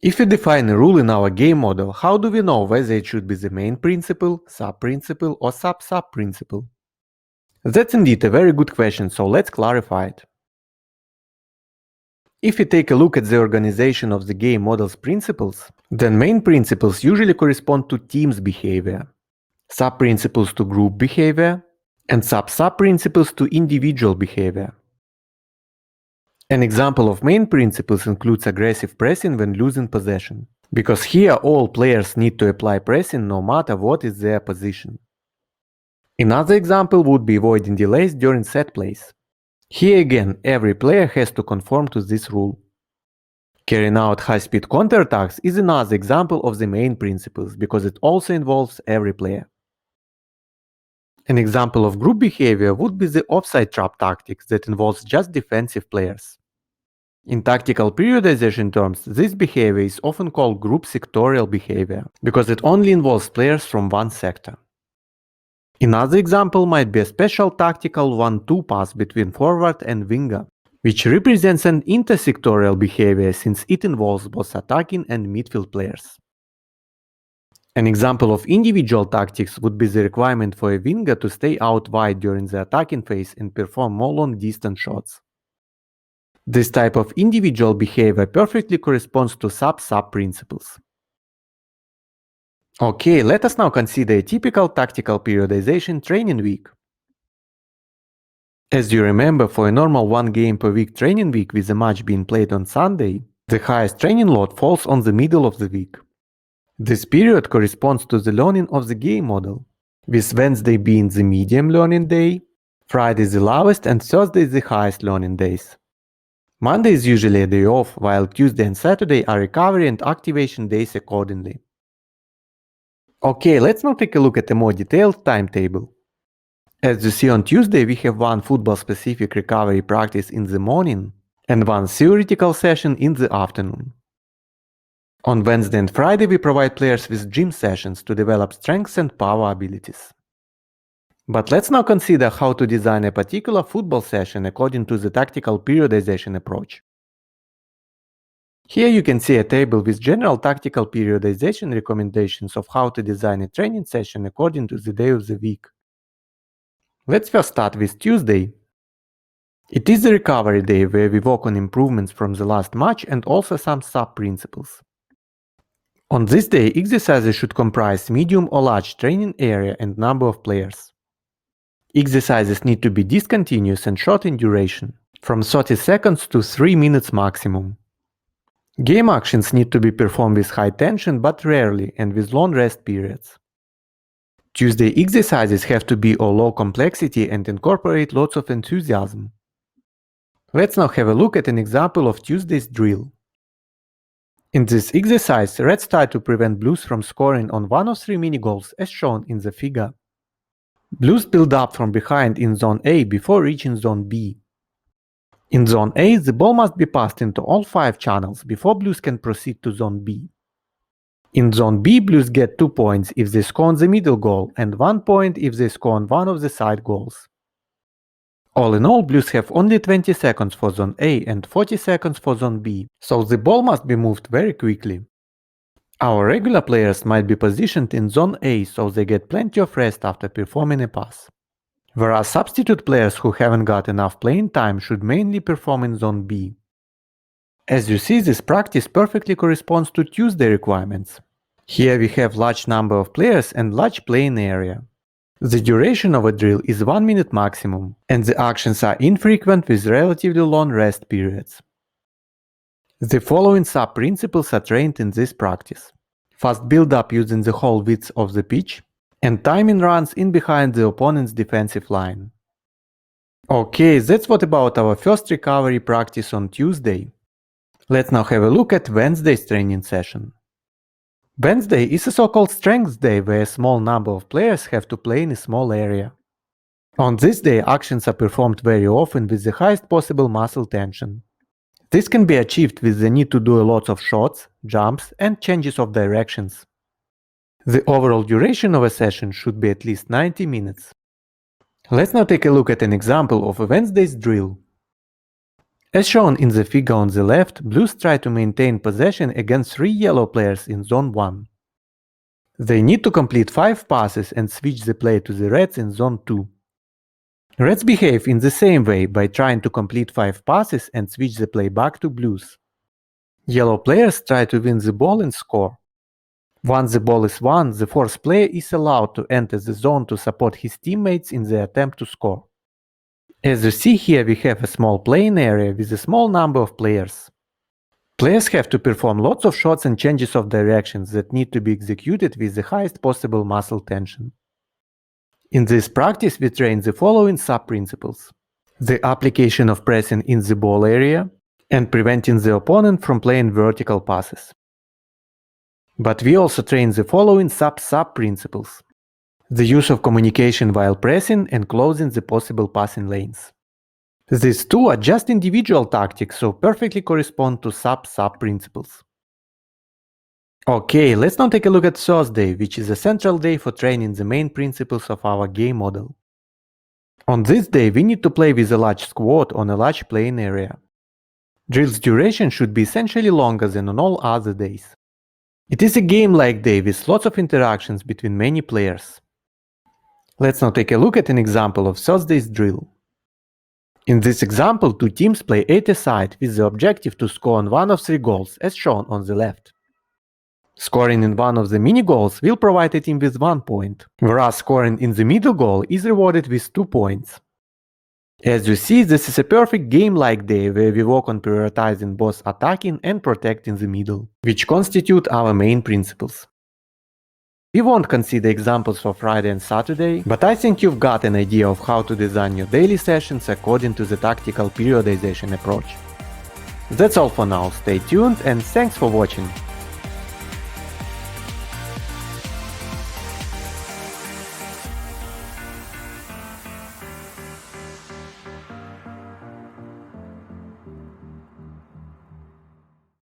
If we define a rule in our game model, how do we know whether it should be the main principle, sub-principle, or sub-sub-principle? That's indeed a very good question, so let's clarify it. If we take a look at the organization of the game model's principles, then main principles usually correspond to team's behavior, sub-principles to group behavior, and sub-sub-principles to individual behavior. An example of main principles includes aggressive pressing when losing possession, because here all players need to apply pressing no matter what is their position. Another example would be avoiding delays during set plays. Here again, every player has to conform to this rule. Carrying out high-speed counterattacks is another example of the main principles, because it also involves every player. An example of group behavior would be the offside trap tactics that involves just defensive players. In tactical periodization terms, this behavior is often called group sectorial behavior, because it only involves players from one sector. Another example might be a special tactical 1-2 pass between forward and winger, which represents an intersectorial behavior since it involves both attacking and midfield players. An example of individual tactics would be the requirement for a winger to stay out wide during the attacking phase and perform more long-distance shots. This type of individual behavior perfectly corresponds to sub-sub principles. Okay, let us now consider a typical tactical periodization training week. As you remember, for a normal 1 game per week training week with a match being played on Sunday, the highest training load falls on the middle of the week. This period corresponds to the learning of the game model, with Wednesday being the medium learning day, Friday the lowest and Thursday the highest learning days. Monday is usually a day off, while Tuesday and Saturday are recovery and activation days accordingly. Okay, let's now take a look at a more detailed timetable. As you see, on Tuesday we have one football-specific recovery practice in the morning and one theoretical session in the afternoon. On Wednesday and Friday we provide players with gym sessions to develop strengths and power abilities. But let's now consider how to design a particular football session according to the tactical periodization approach. Here you can see a table with general tactical periodization recommendations of how to design a training session according to the day of the week. Let's first start with Tuesday. It is the recovery day where we work on improvements from the last match and also some sub-principles. On this day, exercises should comprise medium or large training area and number of players. Exercises need to be discontinuous and short in duration, from 30 seconds to 3 minutes maximum. Game actions need to be performed with high tension but rarely and with long rest periods. Tuesday exercises have to be of low complexity and incorporate lots of enthusiasm. Let's now have a look at an example of Tuesday's drill. In this exercise, Reds try to prevent Blues from scoring on one of 3 mini-goals as shown in the figure. Blues build up from behind in Zone A before reaching Zone B. In Zone A, the ball must be passed into all 5 channels before Blues can proceed to Zone B. In Zone B, Blues get 2 points if they score on the middle goal and 1 point if they score on one of the side goals. All in all, Blues have only 20 seconds for Zone A and 40 seconds for Zone B, so the ball must be moved very quickly. Our regular players might be positioned in Zone A so they get plenty of rest after performing a pass. Whereas substitute players who haven't got enough playing time should mainly perform in Zone B. As you see, this practice perfectly corresponds to Tuesday requirements. Here we have large number of players and large playing area. The duration of a drill is 1 minute maximum, and the actions are infrequent with relatively long rest periods. The following sub-principles are trained in this practice: fast build-up using the whole width of the pitch, and timing runs in behind the opponent's defensive line. Okay, that's what about our first recovery practice on Tuesday. Let's now have a look at Wednesday's training session. Wednesday is a so-called strength day where a small number of players have to play in a small area. On this day, actions are performed very often with the highest possible muscle tension. This can be achieved with the need to do a lot of shots, jumps, and changes of directions. The overall duration of a session should be at least 90 minutes. Let's now take a look at an example of a Wednesday's drill. As shown in the figure on the left, Blues try to maintain possession against 3 yellow players in Zone 1. They need to complete 5 passes and switch the play to the Reds in Zone 2. Reds behave in the same way by trying to complete 5 passes and switch the play back to Blues. Yellow players try to win the ball and score. Once the ball is won, the fourth player is allowed to enter the zone to support his teammates in the attempt to score. As you see here, we have a small playing area with a small number of players. Players have to perform lots of shots and changes of directions that need to be executed with the highest possible muscle tension. In this practice, we train the following sub-principles: the application of pressing in the ball area and preventing the opponent from playing vertical passes. But we also train the following sub-principles: the use of communication while pressing and closing the possible passing lanes. These two are just individual tactics, so perfectly correspond to sub-principles. Okay, let's now take a look at Thursday, which is a central day for training the main principles of our game model. On this day, we need to play with a large squad on a large playing area. Drill's duration should be essentially longer than on all other days. It is a game-like day with lots of interactions between many players. Let's now take a look at an example of Thursday's drill. In this example, two teams play 8 aside with the objective to score on one of 3 goals, as shown on the left. Scoring in one of the mini goals will provide a team with 1 point, whereas scoring in the middle goal is rewarded with 2 points. As you see, this is a perfect game-like day where we work on prioritizing both attacking and protecting the middle, which constitute our main principles. We won't consider examples for Friday and Saturday, but I think you've got an idea of how to design your daily sessions according to the tactical periodization approach. That's all for now, stay tuned and thanks for watching!